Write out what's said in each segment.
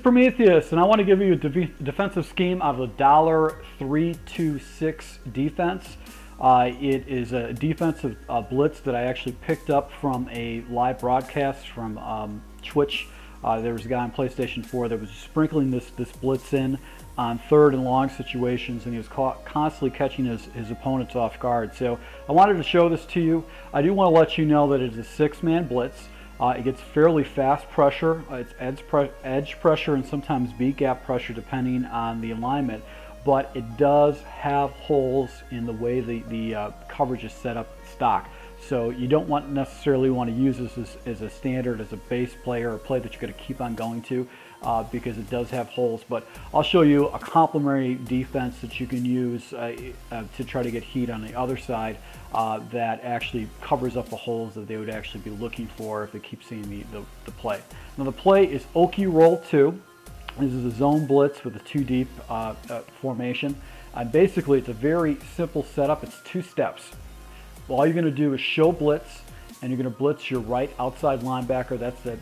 Prometheus, and I want to give you a defensive scheme out of the $326 defense. It is a defensive blitz that I actually picked up from a live broadcast from Twitch. There was a guy on PlayStation 4 that was sprinkling this blitz in on 3rd and long situations, and he was constantly catching his opponents off guard. So I wanted to show this to you. I do want to let you know that it is a 6-man blitz. It gets fairly fast pressure. It's edge pressure and sometimes beat gap pressure depending on the alignment, but it does have holes in the way the coverage is set up stock. So you don't necessarily want to use this as a standard, as a base play or a play that you're going to keep on going to, because it does have holes. But I'll show you a complementary defense that you can use to try to get heat on the other side that actually covers up the holes that they would actually be looking for if they keep seeing the play. Now the play is Okie Roll 2. This is a zone blitz with a 2-deep formation. Basically, it's a very simple setup. It's 2 steps. All you're going to do is show blitz, and you're going to blitz your right outside linebacker. That's the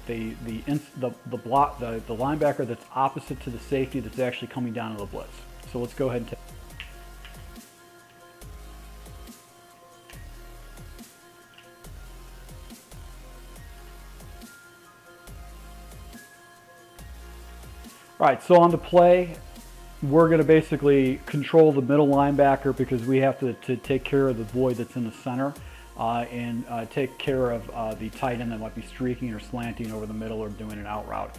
linebacker that's opposite to the safety that's actually coming down to the blitz. So let's go ahead and take. All right, so on the play, we're going to basically control the middle linebacker because we have to take care of the void that's in the center and take care of the tight end that might be streaking or slanting over the middle or doing an out route.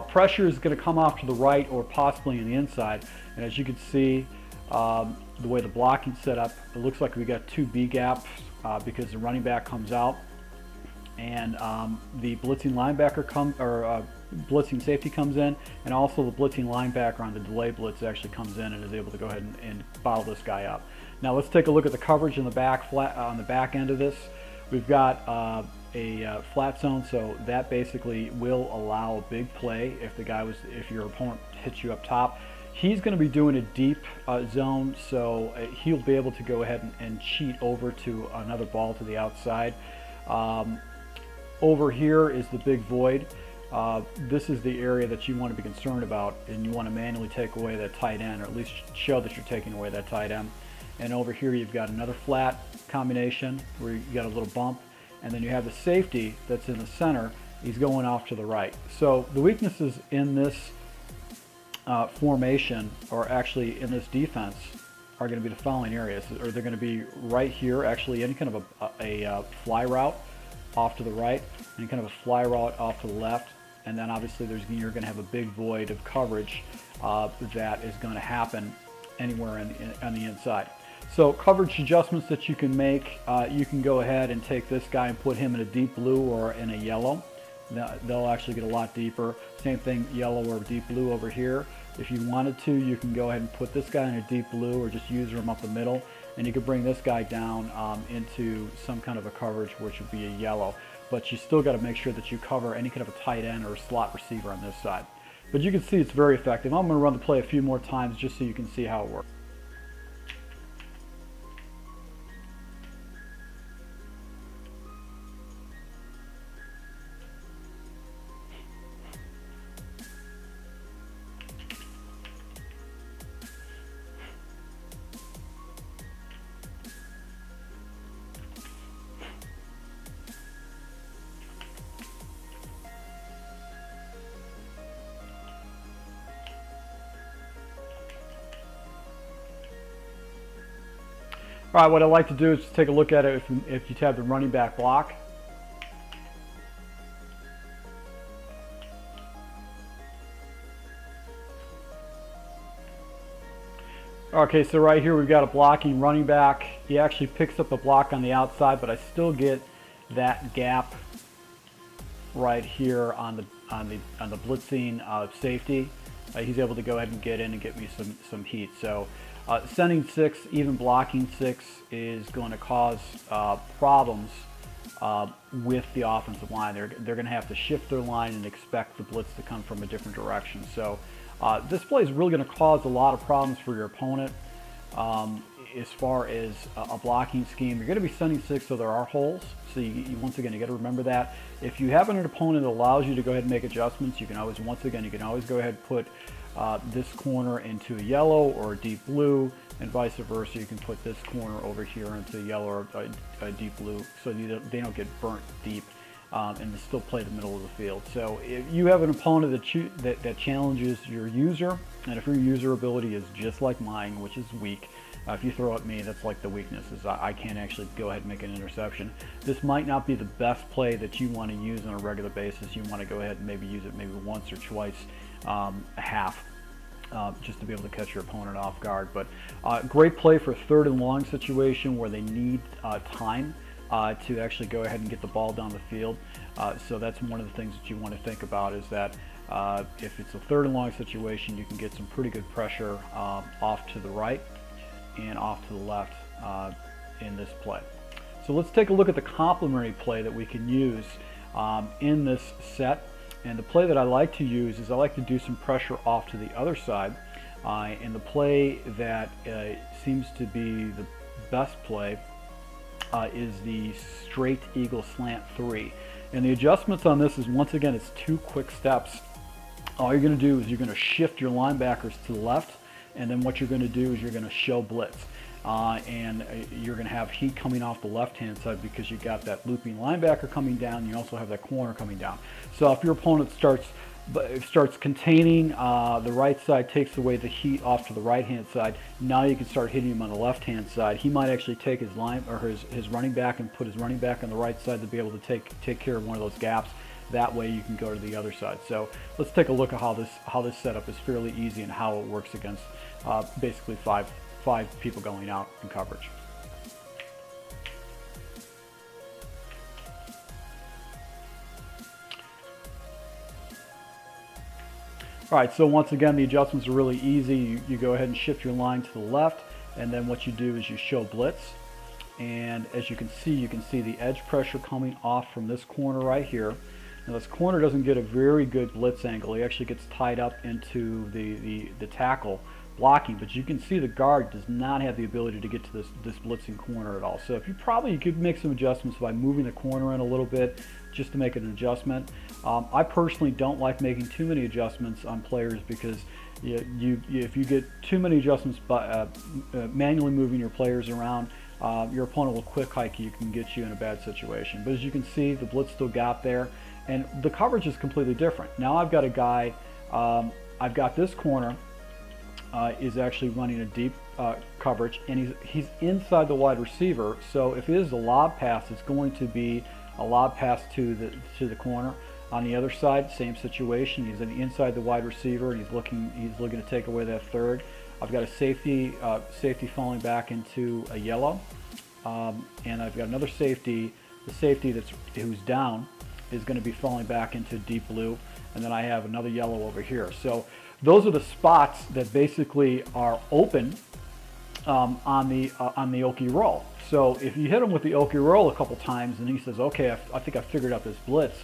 Pressure is going to come off to the right or possibly in the inside. And as you can see, the way the blocking's set up, it looks like we got 2 B gaps because the running back comes out and the blitzing linebacker blitzing safety comes in, and also the blitzing linebacker on the delay blitz actually comes in and is able to go ahead and bottle this guy up. Now let's take a look at the coverage in the back on the back end of this. We've got a flat zone, so that basically will allow a big play if your opponent hits you up top. He's going to be doing a deep zone, so he'll be able to go ahead and cheat over to another ball to the outside. Over here is the big void. This is the area that you want to be concerned about, and you want to manually take away that tight end, or at least show that you're taking away that tight end. And over here you've got another flat combination where you got a little bump, and then you have the safety that's in the center. He's going off to the right. So the weaknesses in this formation, or actually in this defense, are going to be the following areas, or they're going to be right here. Actually, any kind of a fly route off to the right, any kind of a fly route off to the left, and then obviously you're going to have a big void of coverage that is going to happen anywhere on the inside. So coverage adjustments that you can make, you can go ahead and take this guy and put him in a deep blue or in a yellow. They'll actually get a lot deeper. Same thing, yellow or deep blue over here. If you wanted to, you can go ahead and put this guy in a deep blue or just use him up the middle, and you could bring this guy down into some kind of a coverage, which would be a yellow. But you still got to make sure that you cover any kind of a tight end or a slot receiver on this side. But you can see it's very effective. I'm going to run the play a few more times just so you can see how it works. All right, what I'd like to do is just take a look at it if you have the running back block. Okay, so right here we've got a blocking running back. He actually picks up a block on the outside, but I still get that gap right here on the blitzing safety. He's able to go ahead and get in and get me some heat. So sending 6, even blocking 6, is going to cause problems with the offensive line. They're going to have to shift their line and expect the blitz to come from a different direction. So this play is really going to cause a lot of problems for your opponent. as far as a blocking scheme, you're going to be sending 6, so there are holes. So once again, you got to remember that. If you have an opponent that allows you to go ahead and make adjustments, you can always, once again, you can always go ahead and put this corner into a yellow or a deep blue, and vice versa. You can put this corner over here into a yellow or a deep blue, so they don't get burnt deep, and they still play the middle of the field. So if you have an opponent that challenges your user, and if your user ability is just like mine, which is weak, if you throw at me, that's like the weakness, is I can't actually go ahead and make an interception. This might not be the best play that you want to use on a regular basis. You want to go ahead and maybe use it maybe once or twice, a half, just to be able to catch your opponent off guard. But great play for 3rd and long situation where they need time to actually go ahead and get the ball down the field. So that's one of the things that you want to think about, is that if it's a 3rd and long situation, you can get some pretty good pressure off to the right and off to the left in this play. So let's take a look at the complementary play that we can use in this set. And the play that I like to use is I like to do some pressure off to the other side. And the play that seems to be the best play is the Str Eagle Slant 3. And the adjustments on this is, once again, it's 2 quick steps. All you're going to do is you're going to shift your linebackers to the left, and then what you're going to do is you're going to show blitz. And you're going to have heat coming off the left-hand side because you got that looping linebacker coming down. You also have that corner coming down. So if your opponent starts containing the right side, takes away the heat off to the right-hand side, now you can start hitting him on the left-hand side. He might actually take his his running back and put his running back on the right side to be able to take care of one of those gaps. That way you can go to the other side. So let's take a look at how this setup is fairly easy and how it works against basically five people going out in coverage. All right, so once again, the adjustments are really easy. You go ahead and shift your line to the left, and then what you do is you show blitz. And as you can see the edge pressure coming off from this corner right here. Now this corner doesn't get a very good blitz angle. He actually gets tied up into the tackle blocking, but you can see the guard does not have the ability to get to this blitzing corner at all. So if you could make some adjustments by moving the corner in a little bit just to make an adjustment. I personally don't like making too many adjustments on players because if you get too many adjustments by manually moving your players around, your opponent will quick hike you, can get you in a bad situation. But as you can see, the blitz still got there, and the coverage is completely different. Now I've got a guy, I've got this corner is actually running a deep coverage, and he's inside the wide receiver. So if it is a lob pass, it's going to be a lob pass to the corner. On the other side, same situation. He's inside the wide receiver, and he's looking to take away that third. I've got a safety falling back into a yellow, and I've got another safety. The safety who's down is going to be falling back into deep blue, and then I have another yellow over here. So those are the spots that basically are open on the Okie Roll. So if you hit him with the Okie Roll a couple times and he says, okay, I think I figured out this blitz,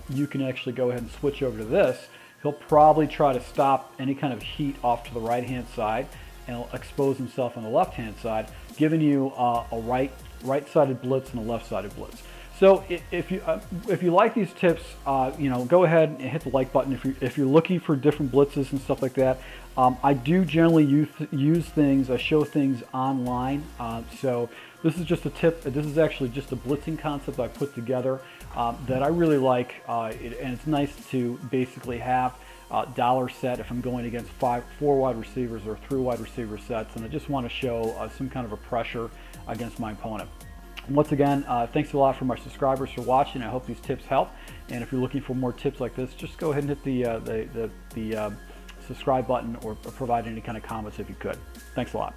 you can actually go ahead and switch over to this. He'll probably try to stop any kind of heat off to the right-hand side, and he'll expose himself on the left-hand side, giving you a right-sided blitz and a left-sided blitz. So if you like these tips, go ahead and hit the like button. If you're looking for different blitzes and stuff like that, I do generally use things. I show things online. So this is just a tip. This is actually just a blitzing concept I put together that I really like, and it's nice to basically have dollar set if I'm going against 4 wide receivers or 3 wide receiver sets, and I just want to show some kind of a pressure against my opponent. Once again, thanks a lot for my subscribers for watching. I hope these tips help. And if you're looking for more tips like this, just go ahead and hit the subscribe button or provide any kind of comments if you could. Thanks a lot.